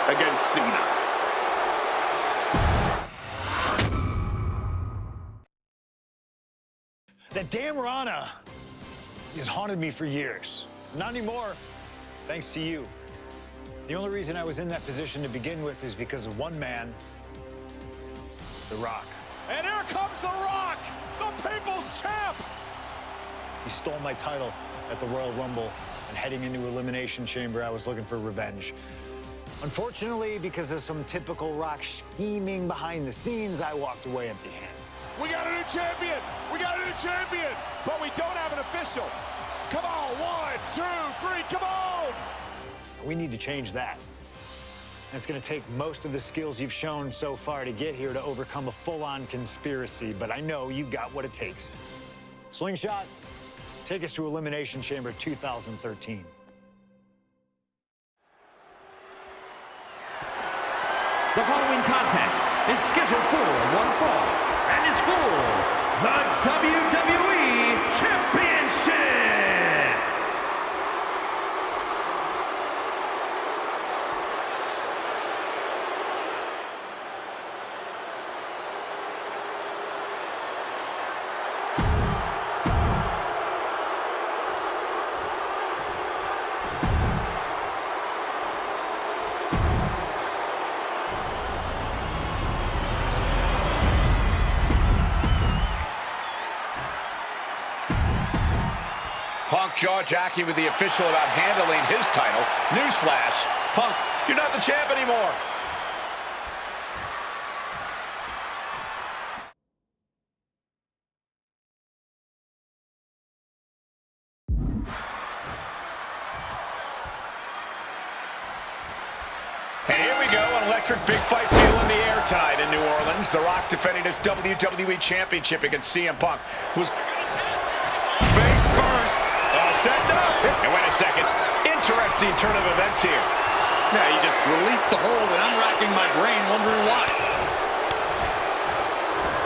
against Cena. That damn Rana has haunted me for years. Not anymore, thanks to you. The only reason I was in that position to begin with is because of one man, The Rock. And here comes The Rock, the People's Champ! He stole my title at the Royal Rumble, and heading into Elimination Chamber, I was looking for revenge. Unfortunately, because of some typical Rock scheming behind the scenes, I walked away empty-handed. We got a new champion! We got a new champion! But we don't have an official. Come on, 1, 2, 3, come on! We need to change that. And it's going to take most of the skills you've shown so far to get here to overcome a full-on conspiracy, but I know you've got what it takes. Slingshot, take us to Elimination Chamber 2013. The following contest is scheduled for one fall and is for the WWE Championship! Punk jaw-jacking with the official about handling his title. Newsflash, Punk, you're not the champ anymore. And here we go, an electric big fight feel in the air tonight in New Orleans. The Rock defending his WWE Championship against CM Punk, who's face first. Setting up. And wait a second. Interesting turn of events here. Yeah, he just released the hold, and I'm racking my brain wondering why.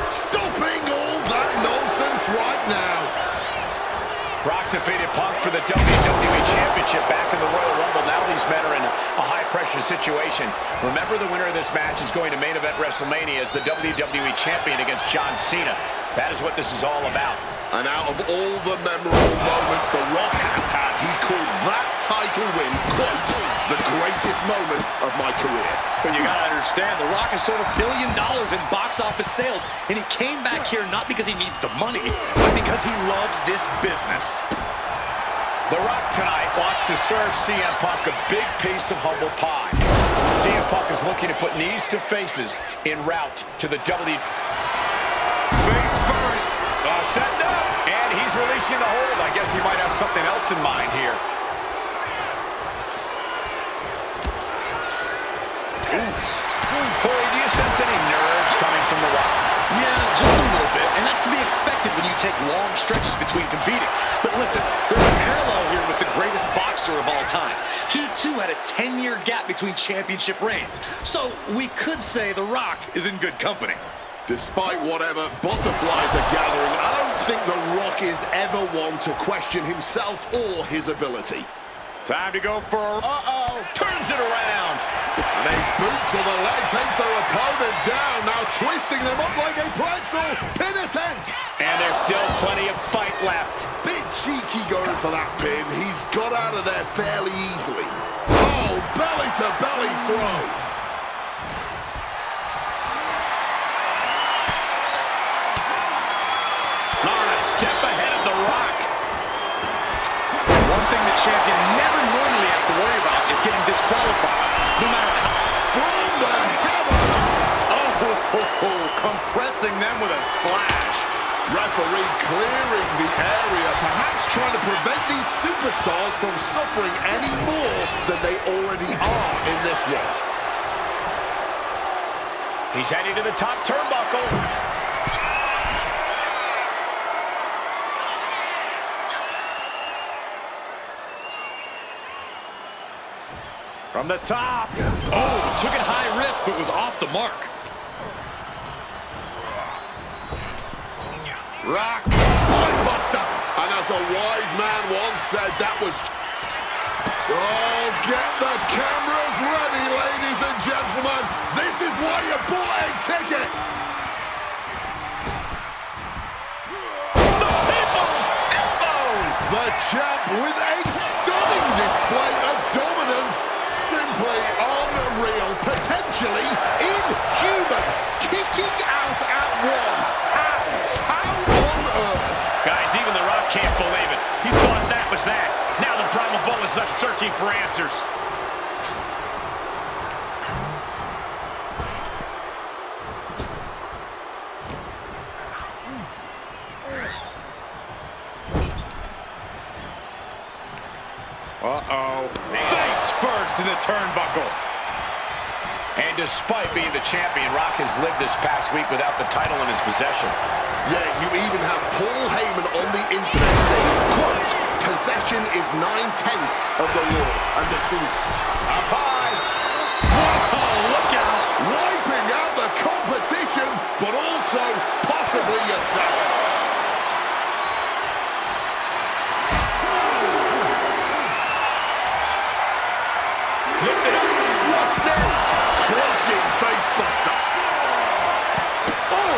Stopping all that nonsense right now. Rock defeated Punk for the WWE Championship back in the Royal Rumble. Now these men are in a high-pressure situation. Remember, the winner of this match is going to main event WrestleMania as the WWE Champion against John Cena. That is what this is all about. And out of all the memorable moments The Rock has had, he called that title win, quote, the greatest moment of my career. But you gotta understand, The Rock has sold $1 billion in box office sales, and he came back here not because he needs the money, but because he loves this business. The Rock tonight wants to serve CM Punk a big piece of humble pie. CM Punk is looking to put knees to faces en route to the WWE. Face first. Setting up. And he's releasing the hold. I guess he might have something else in mind here. Corey, do you sense any nerves coming from The Rock? Yeah, just a little bit, and that's to be expected when you take long stretches between competing. But listen, there's a parallel here with the greatest boxer of all time. He, too, had a 10-year gap between championship reigns. So we could say The Rock is in good company. Despite whatever butterflies are gathering, I don't think The Rock is ever one to question himself or his ability. Time to go for turns it around. And a boot to the leg takes their opponent down, now twisting them up like a pretzel. Pin attempt. And there's still plenty of fight left. Bit cheeky going for that pin. He's got out of there fairly easily. Oh, belly-to-belly throw. Step ahead of The Rock. One thing the champion never normally has to worry about is getting disqualified. No matter how. From the heavens. Compressing them with a splash. Referee clearing the area, perhaps trying to prevent these superstars from suffering any more than they already are in this one. He's heading to the top turnbuckle. From the top. Oh, took it high risk, but was off the mark. Rock, spine buster. And as a wise man once said, that was... Oh, get the cameras ready, ladies and Uh-oh. Face first in the turnbuckle. And despite being the champion, Rock has lived this past week without the title in his possession. Yeah, you even have Paul Heyman on the internet saying, quote, possession is 9/10 of the law. And this is Up high. whoa, look out! Wiping out the competition, but also possibly yourself. Lift it up. What's next? Crushing facebuster. Oh!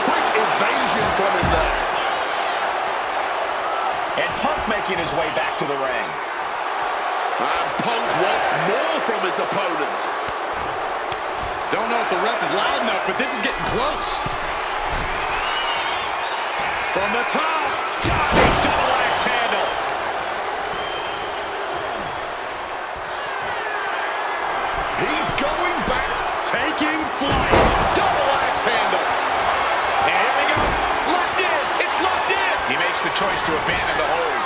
Quick evasion from him there. And Punk making his way back to the ring. And Punk wants more from his opponent. Don't know if the ref is loud enough, but this is getting close. From the top. Diving double axe handle. He's going back. Taking flight. Double axe handle. And here we go. Locked in. It's locked in. He makes the choice to abandon the hold.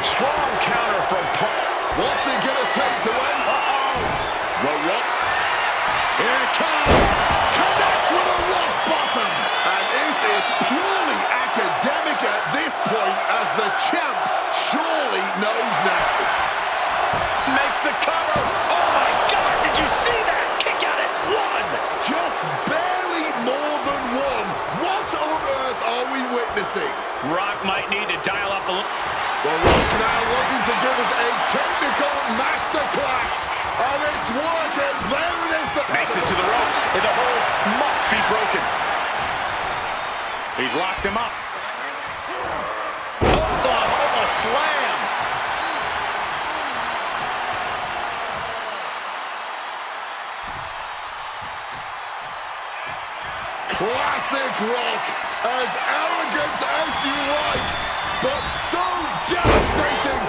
Strong counter from Punk. What's it going to take to win? The Rock. Here it comes. Connects with a rock bottom. And it is purely academic at this point as the champ surely knows now. Makes the cover. Oh my God, did you see that? Kick out at one. Just barely more than one. What on earth are we witnessing? Rock might need to dial up a little. The Rock now looking to give us a technical masterclass. And it's working. There it is. Makes it to the ropes, and the hold must be broken. He's locked him up. Oklahoma slam. Classic Rock. As arrogant as you like, but so devastating.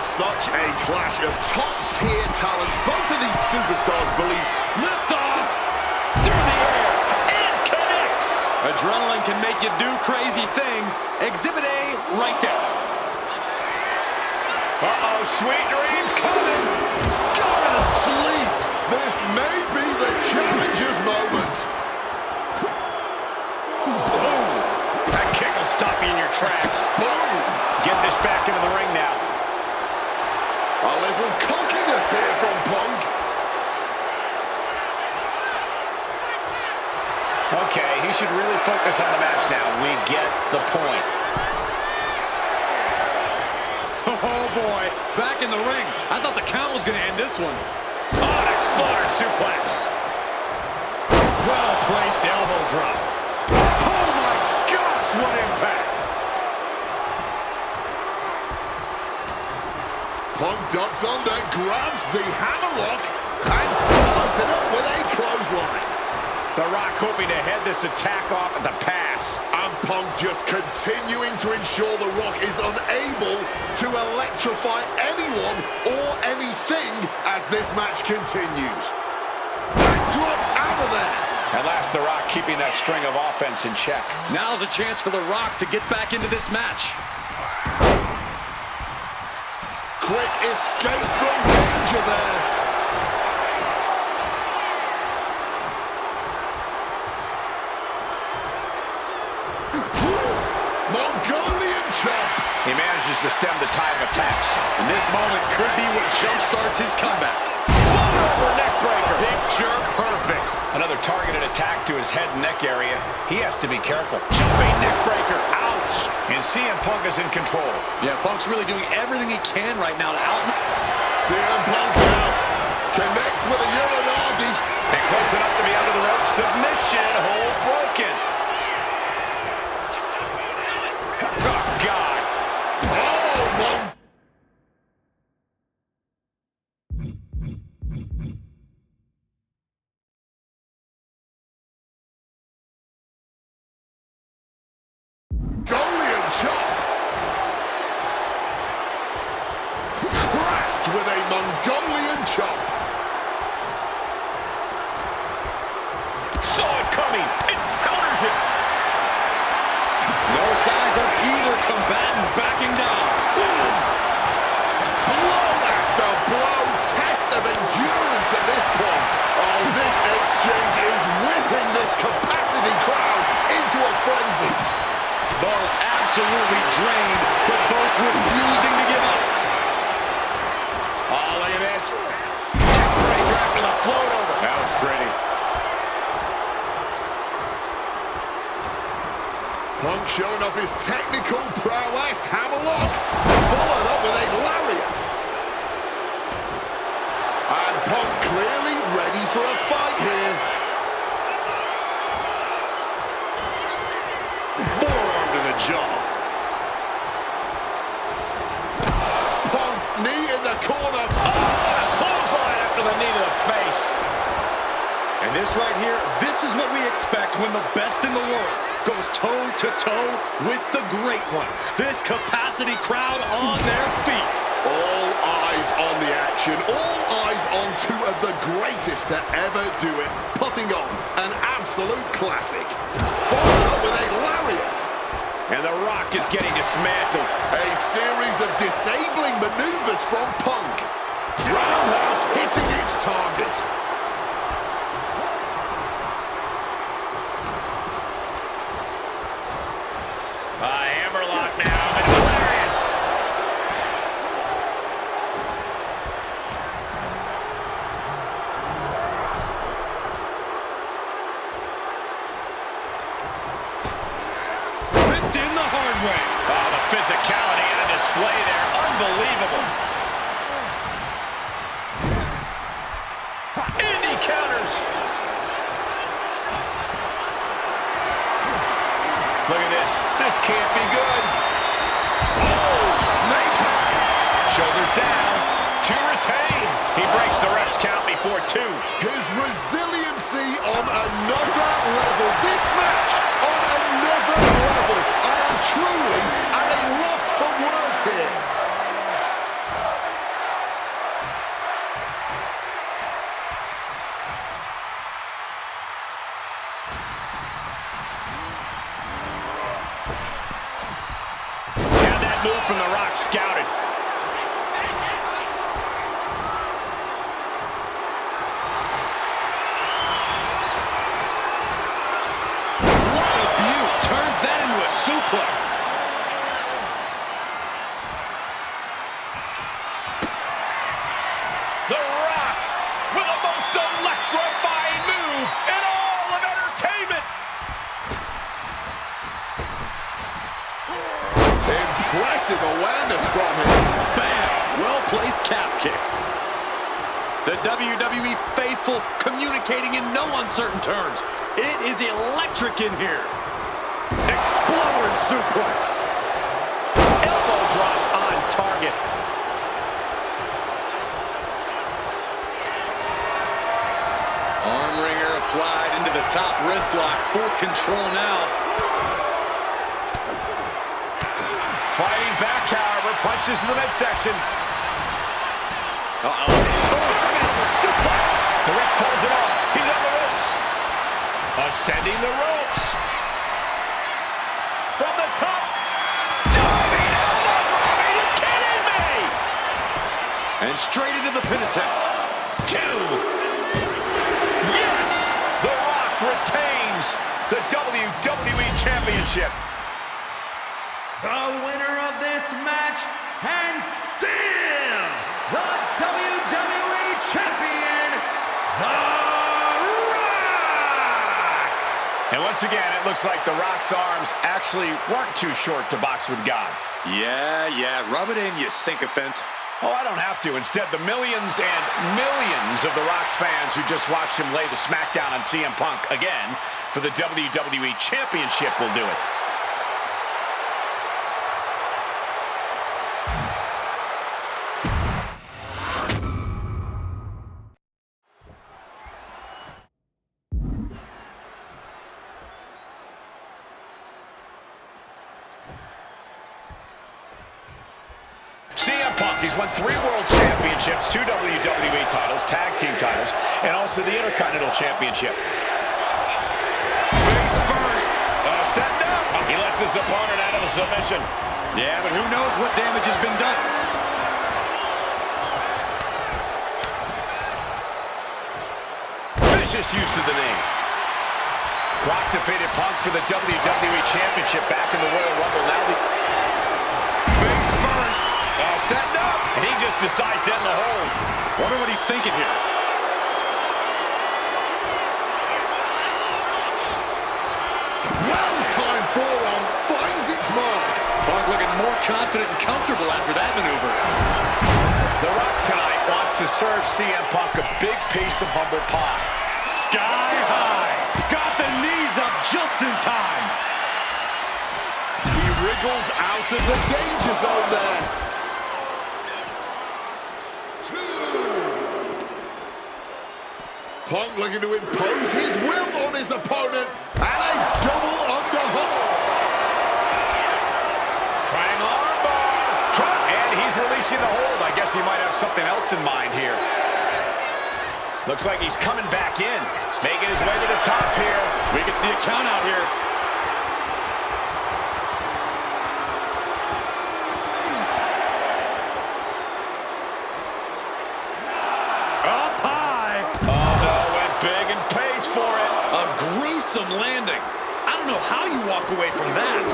Such a clash of top-tier talents. Both of these superstars believe Lift off. Through the air. And connects. Adrenaline can make you do crazy things. Exhibit A right there. Uh-oh, sweet dreams coming. go to sleep. This may be the challenger's moment. Boom. That kick will stop you in your tracks. Boom. Get this back into the ring now. A little cockiness here from Punk. Okay, he should really focus on the match now. We get the point. Oh, boy. Back in the ring. I thought the count was going to end this one. Oh, an exploder suplex. Well-placed elbow drop. Oh, my gosh, what impact. Punk ducks under, grabs the hammerlock, and follows it up with a clothesline. The Rock hoping to head this attack off at the pass. And Punk just continuing to ensure The Rock is unable to electrify anyone or anything as this match continues. Backdrop out of there. At last, The Rock keeping that string of offense in check. Now's a chance for The Rock to get back into this match. Quick escape from danger there. Mongolian chop. He manages to stem the tide of attacks. And this moment could be what jumpstarts his comeback. Over neck breaker. Picture perfect. Another targeted attack to his head and neck area. He has to be careful. Jumping neck breaker. Ouch. And CM Punk is in control. Yeah, Punk's really doing everything he can right now to out. CM Punk now connects with a Uranagi. And close enough to be under the rope. Submission. Hold broken. Oh, God. chop. Cracked with a Mongolian chop. Saw it coming. It counters it. No signs of either combatant backing down. Boom! Blow after blow. Test of endurance at this point. Oh, this exchange is whipping this capacity crowd into a frenzy. Both absolutely drained, but both refusing to give up. Oh, look at this. Neckbreaker after the float over. That was pretty. Punk showing off his technical prowess. Hammerlock followed up with a lariat. And Punk clearly ready for a fight here. Forearm to the jaw. Punk knee in the corner. Oh, a clothesline after the knee to the face. And this right here, this is what we expect when the best in the world goes toe-to-toe with the great one. This capacity crowd on their feet. All eyes on the action. All eyes on two of the greatest to ever do it. Putting on an absolute classic. Followed up with a lariat. And The Rock is getting dismantled. A series of disabling maneuvers from Punk. Roundhouse hitting its target. Hammerlock now. And a lariat. Ripped in the hard way. Oh, the physicality on display there. Unbelievable. And he counters. Look at this. This can't be good. Oh, snake eyes. Shoulders down. To retain. He breaks the ref's count before two. His resiliency on another level. This match on another level. I am truly at a loss for words here. Had that move from The Rock scouted. What a beaut. Turns that into a suplex. The Rock with the most electrifying move in all of entertainment. Impressive awareness from him. Bam! Well-placed calf kick. The WWE faithful communicating in no uncertain terms. It is electric in here. Exploder suplex. Elbow drop on target. Arm wringer applied into the top wrist lock. Full control now. Fighting back, however, punches in the midsection. Uh-oh. German suplex. The ref calls it off. He's on the ropes. Ascending the ropes. From the top. Diving elbow drop. Are you kidding me? And straight into the pin attempt. Two. Yes! The Rock retains the WWE Championship. The winner of this match, and still the WWE Champion, The Rock! And once again, it looks like The Rock's arms actually weren't too short to box with God. Yeah. Rub it in, you sycophant. Oh, I don't have to. Instead, the millions and millions of The Rock's fans who just watched him lay the smackdown on CM Punk again for the WWE Championship will do it. Punk, he's won 3 World Championships, 2 WWE titles, Tag Team titles, and also the Intercontinental Championship. Face first. Setting up. He lets his opponent out of a submission. Yeah, but who knows what damage has been done. Vicious use of the knee. Rock defeated Punk for the WWE Championship back in the Royal Rumble. Now the Face first. setting up. And he just decides to end the hold. Wonder what he's thinking here. Well-timed forearm finds its mark. Punk looking more confident and comfortable after that maneuver. The Rock tonight wants to serve CM Punk a big piece of humble pie. Sky high. Got the knees up just in time. He wriggles out of the danger zone there. 2. Punk looking to impose his will on his opponent. And a double underhook. Trying armbar. And he's releasing the hold. I guess he might have something else in mind here. Looks like he's coming back in. Making his way to the top here. We can see a count out here. Up high. Oh, no, went big and pays for it. A gruesome landing. I don't know how you walk away from that.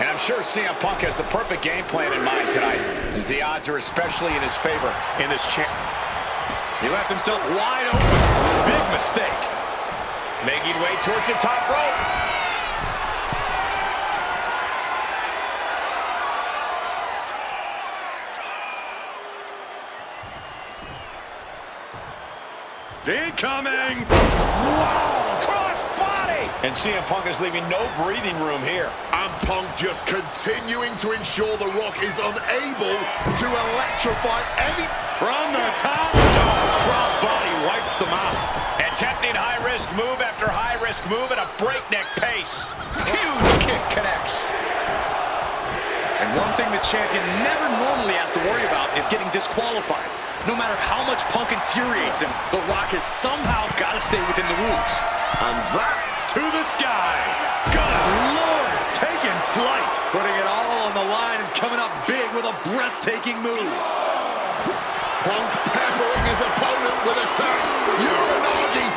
And I'm sure CM Punk has the perfect game plan in mind tonight, as the odds are especially in his favor in this champ. He left himself wide open. Big mistake. Making way towards the top rope. Incoming. Wow! Cross body! And CM Punk is leaving no breathing room here. And Punk just continuing to ensure The Rock is unable to electrify any... From the top. Crossbody wipes them out. Attempting high-risk move after high-risk move at a breakneck pace. Huge kick connects. And one thing the champion never normally has to worry about is getting disqualified. No matter how much Punk infuriates him, The Rock has somehow got to stay within the rules. And that... To the sky. Good Lord, taking flight. Putting it all on the line and coming up big with a breathtaking move. Punk peppering his opponent with attacks. Uranagi.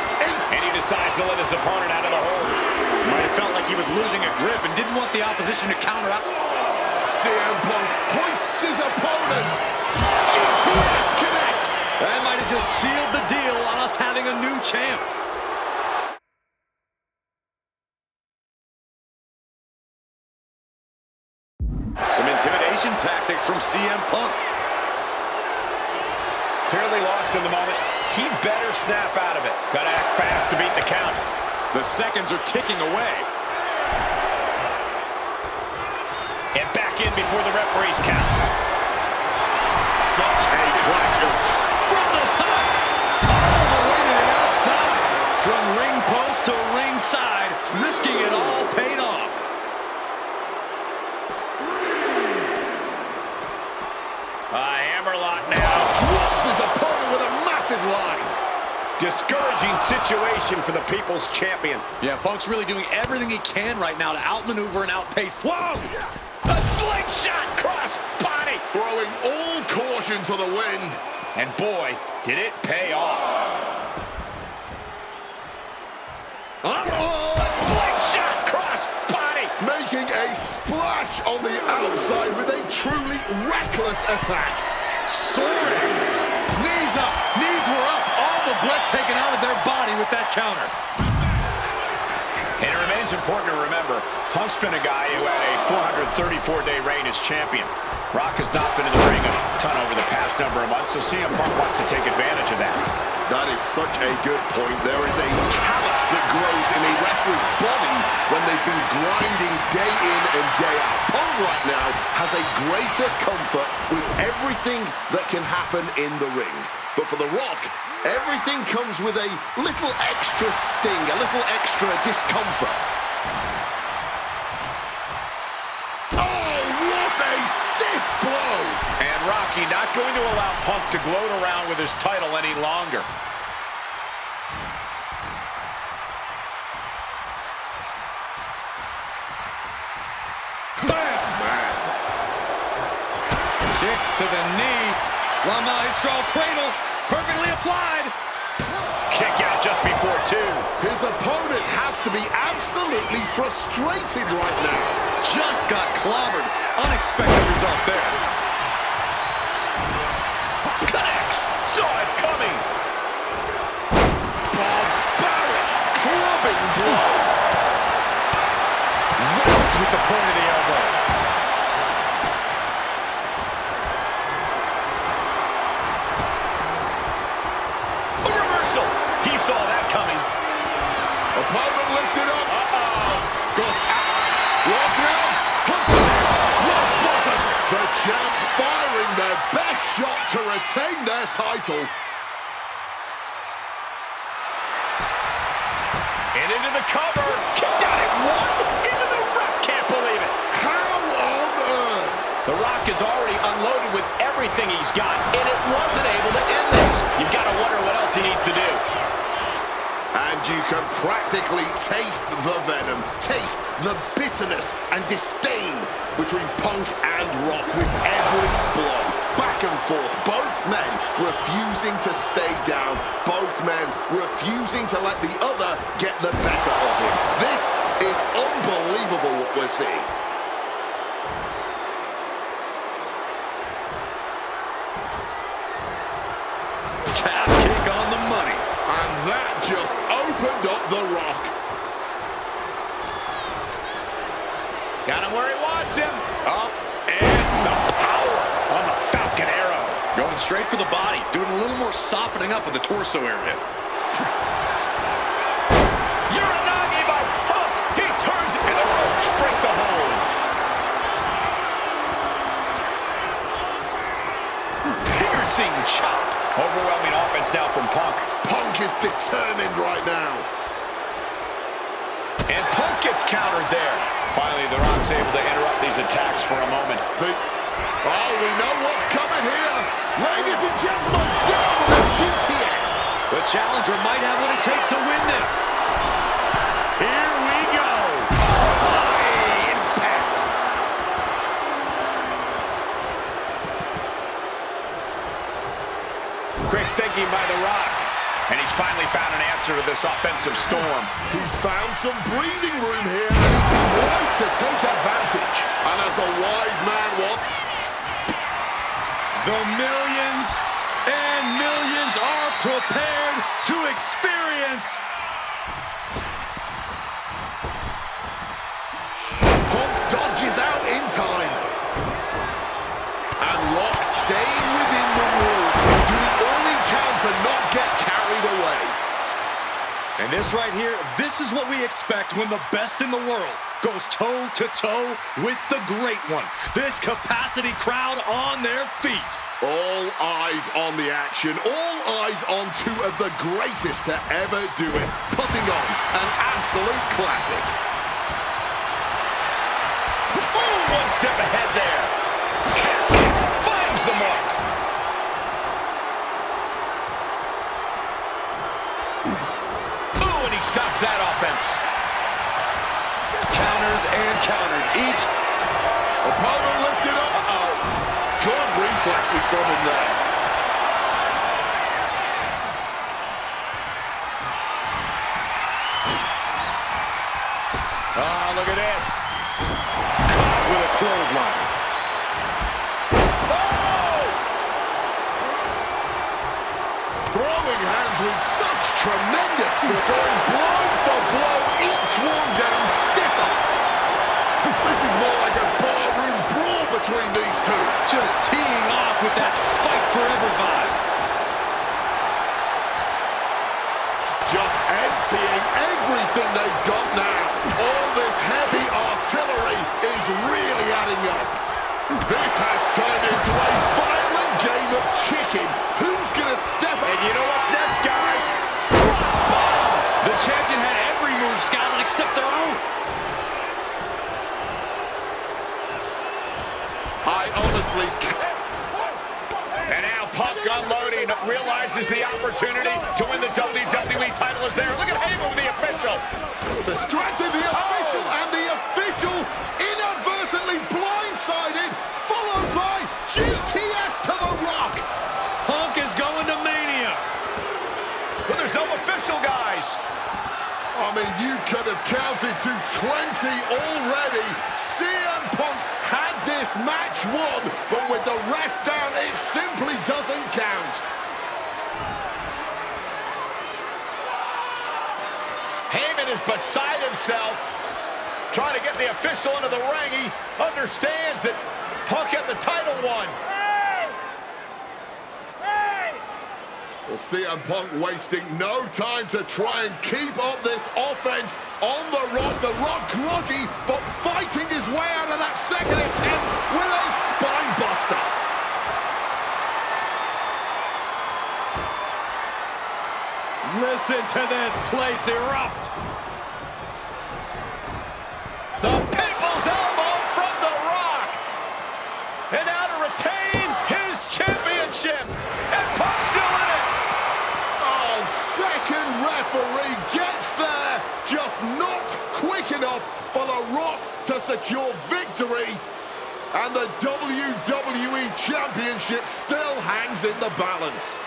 And he decides to let his opponent out of the hold. Might have felt like he was losing a grip and didn't want the opposition to counter out. CM Punk hoists his opponent. GTS connects. That might have just sealed the deal on us having a new champ. Some intimidation tactics from CM Punk. Clearly lost in the moment. He better snap out of it. Gotta act fast to beat the count. The seconds are ticking away. And back in before the referees count. Such a clash of... From the top. All the way to the outside. From ring post to ringside. Risking it all paid off. Hammerlock now. Drops his opponent with a massive line. Discouraging situation for the People's Champion. Yeah, Punk's really doing everything he can right now to outmaneuver and outpace. Whoa! A slingshot cross body. Throwing all caution to the wind. And boy, did it pay off. Uh-oh! A slingshot cross body. Making a splash on the outside with a truly reckless attack. Soaring. Knees up. Knees were up. All the breath taken out of their body with that counter. And it remains important to remember, Punk's been a guy who had a 434-day reign as champion. Rock has not been in the ring a ton over the past number of months, so CM Punk wants to take advantage of that. That is such a good point. There is a callus that grows in a wrestler's body when they've been grinding day in and day out. Punk right now has a greater comfort with everything that can happen in the ring. But for The Rock, everything comes with a little extra sting, a little extra discomfort. Oh, what What a stiff blow! And Rocky not going to allow Punk to gloat around with his title any longer. Bam! Man. Kick to the knee. La Maestro cradle, perfectly applied. Kick out just before 2. His opponent has to be absolutely frustrated right now. Just got clobbered. Unexpected result there. Connects. Saw it coming. Barbaric clubbing blow. Right with the point of the elbow. A reversal. He saw that coming. Opponent lifted up. Got out. Watch out. Hooks it in. Rock bottom. The champ firing their best shot to retain their title. And into the cover. Kicked out at 1. Even the Rock can't believe it. How on earth? The Rock is already unloaded with everything he's got, and it wasn't able to end this. You've got to wonder what else he needs to do. And you can practically taste the venom, taste the bitterness and disdain between Punk and Rock with every blow. Back and forth, both men refusing to stay down, both men refusing to let the other get the better of him. This is unbelievable what we're seeing. Calf kick on the money. And that just opened up the Rock. Got him where he wants him. Up and the power on the Falcon Arrow. Going straight for the body, doing a little more softening up of the torso area. Uranagi by Punk. He turns it, and the ropes break the hold. Piercing chop. Overwhelming offense now from Punk. Punk is determined right now. And Punk gets countered there. Finally, the Rock's able to interrupt these attacks for a moment. Oh, we know what's coming here. Ladies and gentlemen, down with the GTS. The challenger might have what it takes to win this. Here we go. High impact. Quick thinking by The Rock. And he's finally found an answer to this offensive storm. He's found some breathing room here, and he'd be wise to take advantage. And as a wise man, what? The millions and millions are prepared to experience. Punk dodges out in time. And Rock staying within the rules, doing all he can to not get carried away. And this right here, this is what we expect when the best in the world goes toe-to-toe with the great one. This capacity crowd on their feet. All eyes on the action, all eyes on two of the greatest to ever do it, putting on an absolute classic. Boom! One step ahead there. Calf kick finds the mark. Ooh, and he stops that offense. Counters and counters. Each Opponent lifted up. Good reflexes from him there. Oh, look at this. caught with a clothesline. Oh! Throwing hands with such tremendous force, going blow for blow, each one getting stiffer. This is more like a barroom brawl between these two. Just teeing off with that fight forever vibe. Just emptying everything they've got now. All this heavy artillery is really adding up. This has turned into a violent game of chicken. Who's gonna step up? And you know what's next, guys? The champion had every move scouted except their own. obviously... And now Punk unloading, realizes the opportunity to win the WWE title is there. Look at Heyman with the official. Distracted the official, and the official inadvertently blindsided, followed by GTS to the Rock. Punk is going to Mania. But there's no official, guys. I mean, you could have counted to 20 already. CM Punk had this match won, but with the ref down, it simply doesn't count. Heyman is beside himself, trying to get the official into the ring. He understands that Punk had the title won. Well, CM Punk wasting no time to try and keep up this offense on the Rock. The Rock groggy, but fighting his way out of that second attempt with a spine buster. Listen to this place erupt. The People's Elbow from The Rock. And now to retain his championship. And Punk's still in it. Oh, second referee gets there, just not quick enough for The Rock to secure victory. And the WWE Championship still hangs in the balance.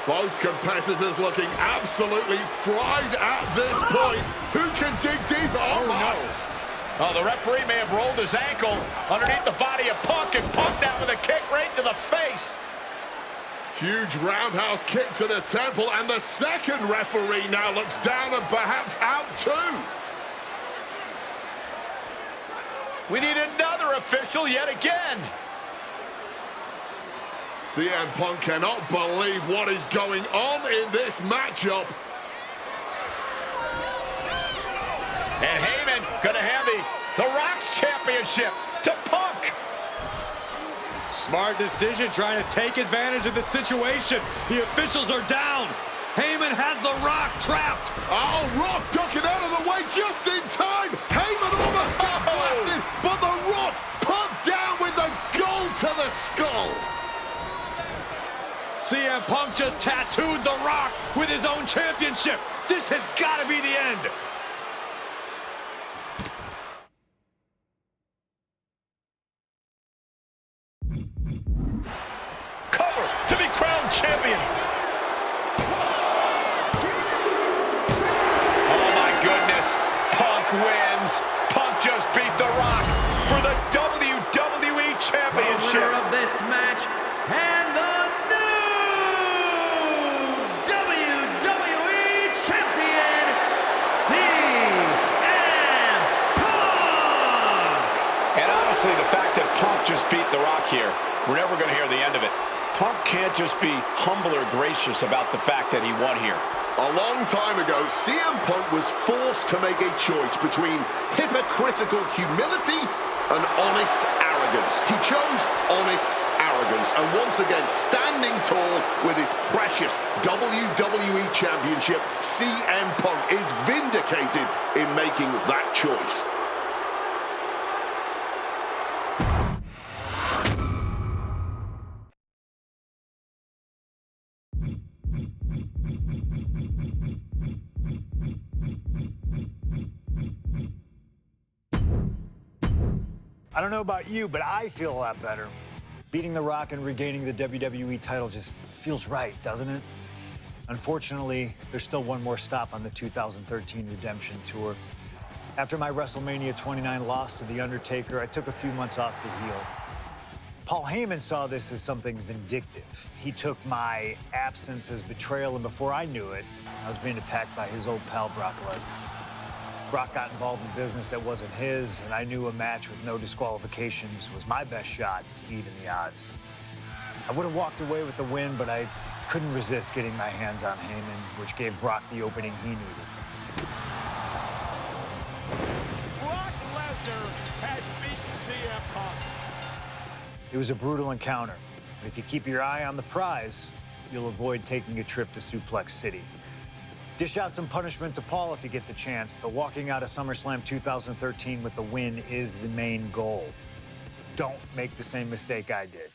Both competitors looking absolutely fried at this point. Who can dig deeper? Oh, no. Oh, the referee may have rolled his ankle underneath the body of Punk, and Punk now with a kick right to the face. Huge roundhouse kick to the temple, and the second referee now looks down and perhaps out too. We need another official yet again. CM Punk cannot believe what is going on in this matchup. And Heyman gonna hand the Rock's championship to Punk. Smart decision, trying to take advantage of the situation. The officials are down. Heyman has the Rock trapped. Oh, Rock ducking out of the way just in time. Heyman almost gets blasted, but the Rock Punk down with the gold to the skull. CM Punk just tattooed The Rock with his own championship. This has got to be the end. Cover to be crowned champion. Oh my goodness, Punk wins. Punk just beat The Rock for the WWE Championship. The winner of this match and the The fact that Punk just beat The Rock here, we're never going to hear the end of it. Punk can't just be humble or gracious about the fact that he won here. A long time ago, CM Punk was forced to make a choice between hypocritical humility and honest arrogance. He chose honest arrogance, and once again, standing tall with his precious WWE Championship, CM Punk is vindicated in making that choice. I don't know about you, but I feel a lot better. Beating The Rock and regaining the WWE title just feels right, doesn't it? Unfortunately, there's still one more stop on the 2013 Redemption Tour. After my WrestleMania 29 loss to The Undertaker, I took a few months off the heel. Paul Heyman saw this as something vindictive. He took my absence as betrayal, and before I knew it, I was being attacked by his old pal, Brock Lesnar. Brock got involved in business that wasn't his, and I knew a match with no disqualifications was my best shot to even the odds. I would have walked away with the win, but I couldn't resist getting my hands on Heyman, which gave Brock the opening he needed. Brock Lesnar has beaten CM Punk. It was a brutal encounter, But if you keep your eye on the prize, you'll avoid taking a trip to Suplex City. Dish out some punishment to Paul if you get the chance, but walking out of SummerSlam 2013 with the win is the main goal. Don't make the same mistake I did.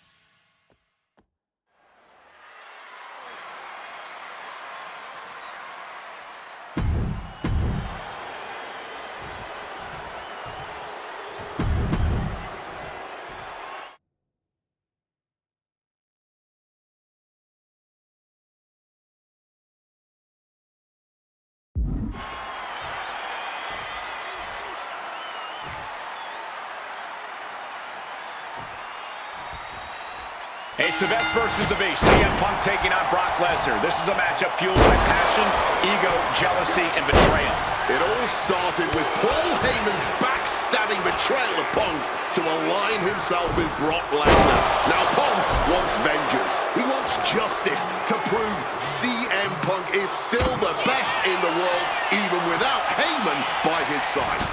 It's the best versus the beast. CM Punk taking on Brock Lesnar. This is a matchup fueled by passion, ego, jealousy, and betrayal. It all started with Paul Heyman's backstabbing betrayal of Punk to align himself with Brock Lesnar. Now Punk wants vengeance. He wants justice to prove CM Punk is still the best in the world, even without Heyman by his side.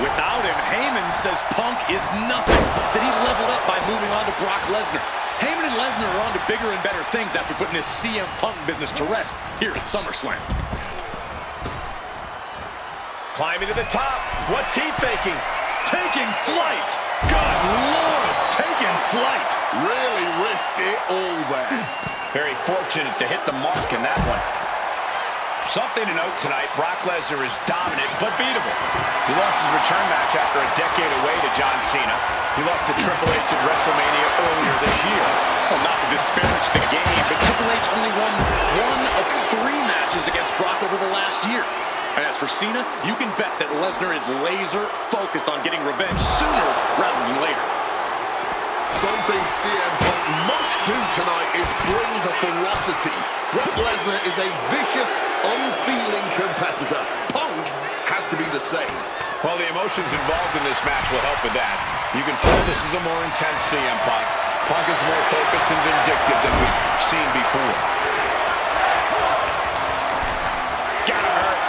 Without him, Heyman says Punk is nothing, that he leveled up by moving on to Brock Lesnar. Heyman and Lesnar are on to bigger and better things after putting this CM Punk business to rest here at SummerSlam. Climbing to the top. What's he thinking? Taking flight. Good Lord, taking flight. Really risked it all there. Very fortunate to hit the mark in that one. Something to note tonight, Brock Lesnar is dominant but beatable. He lost his return match after a decade away to John Cena. He lost to Triple H at WrestleMania earlier this year. Well, not to disparage the game, but Triple H only won one of 3 matches against Brock over the last year. And as for Cena, you can bet that Lesnar is laser focused on getting revenge sooner rather than later. Something CM Punk must do tonight is bring the ferocity. Brock Lesnar is a vicious, unfeeling competitor. Punk has to be the same. Well, the emotions involved in this match will help with that. You can tell this is a more intense CM Punk. Punk is more focused and vindictive than we've seen before. Gotta hurt.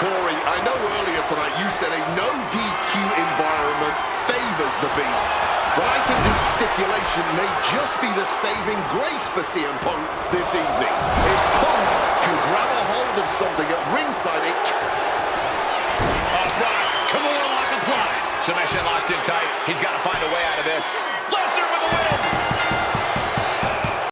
Corey, I know earlier tonight you said a no DQ environment favors the Beast, but I think this stipulation may just be the saving grace for CM Punk this evening. If Punk can grab a hold of something at ringside, it... Come on, lock applied. Submission locked in tight. He's got to find a way out of this. Lesnar with the win.